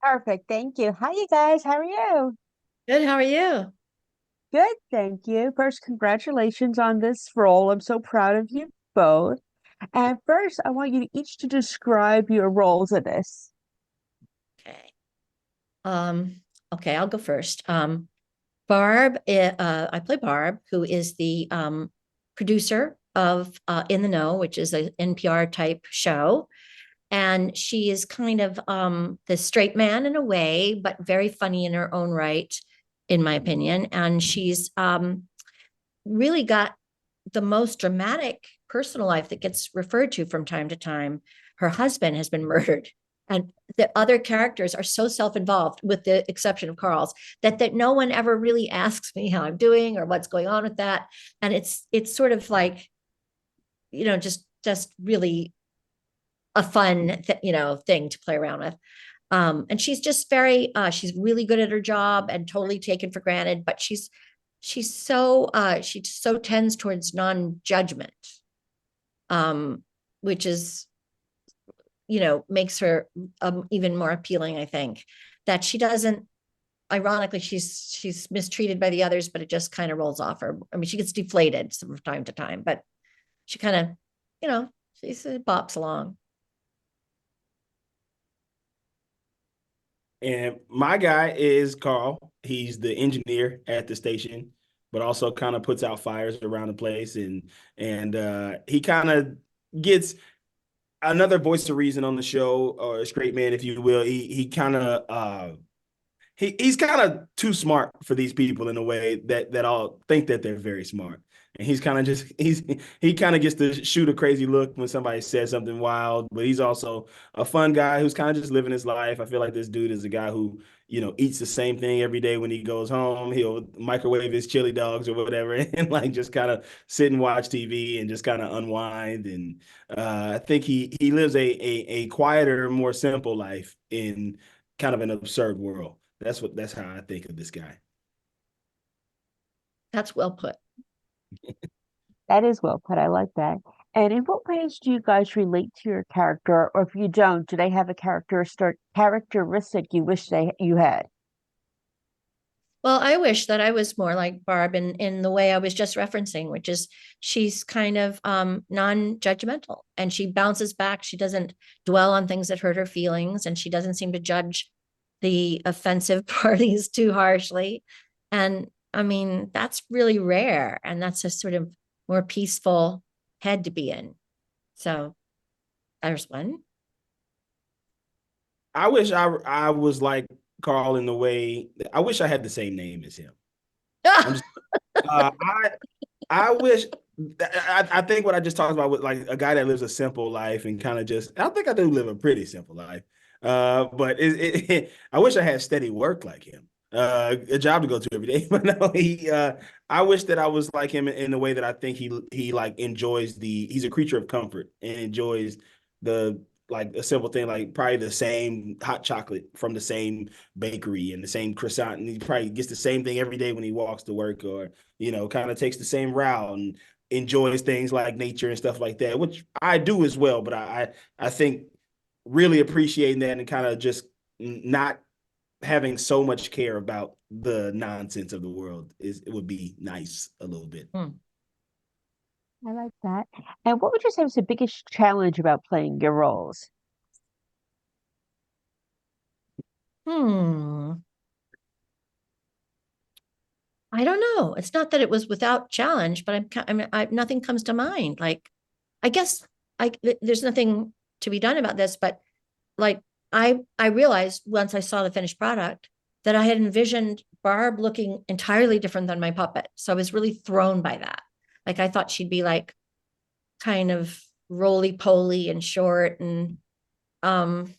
Perfect. Thank you. Hi, you guys. How are you? Good, how are you? Good. Thank you. First, congratulations on this role. I'm so proud of you both. And first, I want you to each to describe your roles in this. Okay. Um, okay, I'll go first. Barb, I play Barb, who is the producer of In the Know, which is an NPR type show. And she is kind of the straight man in a way, but very funny in her own right, in my opinion. And she's really got the most dramatic personal life that gets referred to from time to time. Her husband has been murdered, and the other characters are so self-involved, with the exception of Carl's, that no one ever really asks me how I'm doing or what's going on with that. And it's sort of like, just really a fun thing to play around with. And she's just very she's really good at her job and totally taken for granted, but she so tends towards non-judgment, um, which is, makes her even more appealing, I think, that she doesn't, ironically, she's mistreated by the others, but it just kind of rolls off her. I mean, she gets deflated from time to time, but she kind of, you know, she bops along. And my guy is Carl. He's the engineer at the station, but also kind of puts out fires around the place, and he kind of gets another voice of reason on the show, or a straight man, if you will. He kind of he's kind of too smart for these people in a way that all think that they're very smart. And he's kind of just he kind of gets to shoot a crazy look when somebody says something wild, but he's also a fun guy who's kind of just living his life. I feel like this dude is a guy who, eats the same thing every day when he goes home. He'll microwave his chili dogs or whatever and like just kind of sit and watch TV and just kind of unwind. And I think he lives a quieter, more simple life in kind of an absurd world. That's how I think of this guy. That's well put. That is well put. I like that. And in what ways do you guys relate to your character? Or if you don't, do they have a characteristic you wish you had? Well, I wish that I was more like Barb in the way I was just referencing, which is she's kind of non-judgmental, and she bounces back. She doesn't dwell on things that hurt her feelings, and she doesn't seem to judge the offensive parties too harshly. And I mean, that's really rare, and that's a sort of more peaceful head to be in. So there's one. I wish I was like Carl in the way. I wish I had the same name as him. I'm just I wish I think what I just talked about with like a guy that lives a simple life and kind of just I think I do live a pretty simple life. But I wish I had steady work like him. A job to go to every day. But no, he I wish that I was like him in the way that I think he like enjoys he's a creature of comfort and enjoys the like a simple thing like probably the same hot chocolate from the same bakery and the same croissant, and he probably gets the same thing every day when he walks to work, or kind of takes the same route and enjoys things like nature and stuff like that, which I do as well. But I think really appreciating that and kind of just not having so much care about the nonsense of the world it would be nice a little bit. Hmm. I like that. And what would you say was the biggest challenge about playing your roles? Hmm. I don't know. It's not that it was without challenge, but I mean, nothing comes to mind. Like, I guess there's nothing to be done about this, but like, I realized once I saw the finished product that I had envisioned Barb looking entirely different than my puppet. So I was really thrown by that. Like, I thought she'd be like kind of roly poly and short and, um,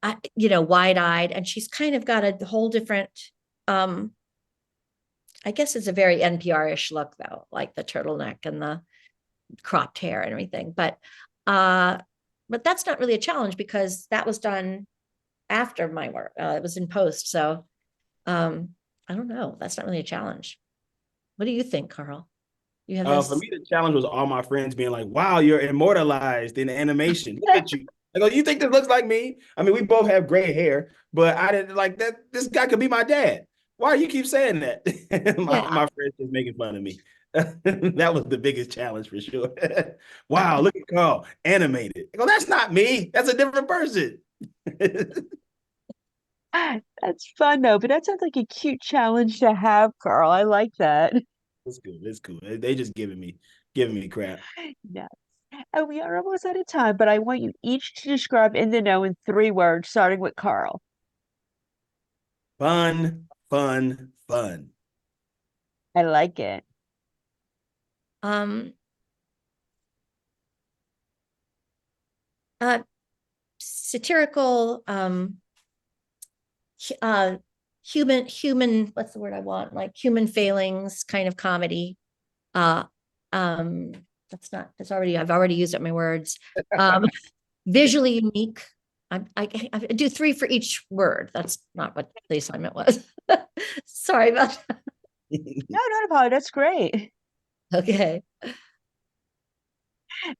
wide eyed. And she's kind of got a whole different, um, I guess it's a very NPR-ish look though, like the turtleneck and the cropped hair and everything. Uh, but that's not really a challenge because that was done after my work. It was in post. So um, I don't know. That's not really a challenge. What do you think, Carl? You have For this. me, the challenge was all my friends being like, "Wow, you're immortalized in animation. Look at you." I go, you think this looks like me? I mean, we both have gray hair, but I didn't like that. This guy could be my dad. Why do you keep saying that? Yeah. My friend's just making fun of me. That was the biggest challenge for sure. Wow, look at Carl, animated. I go, that's not me. That's a different person. That's fun though, but that sounds like a cute challenge to have, Carl. I like that. It's cool. It's cool. They just giving me crap. Yes. And we are almost out of time, but I want you each to describe In the Know in 3 words, starting with Carl. Fun, fun, fun. I like it. Um, uh, Satirical, uh, human, what's the word I want? Like human failings kind of comedy. Uh, um, I've already used up my words. Um, Visually unique. I do 3 for each word. That's not what the assignment was. Sorry about that. No, not about it. That's great. Okay.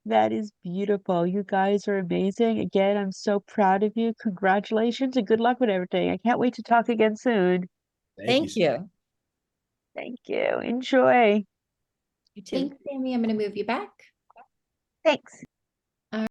That is beautiful. You guys are amazing. Again, I'm so proud of you. Congratulations and good luck with everything. I can't wait to talk again soon. Thank you. Thank you. Thank you. Enjoy. You too. Thanks, Sammy. I'm going to move you back. Thanks.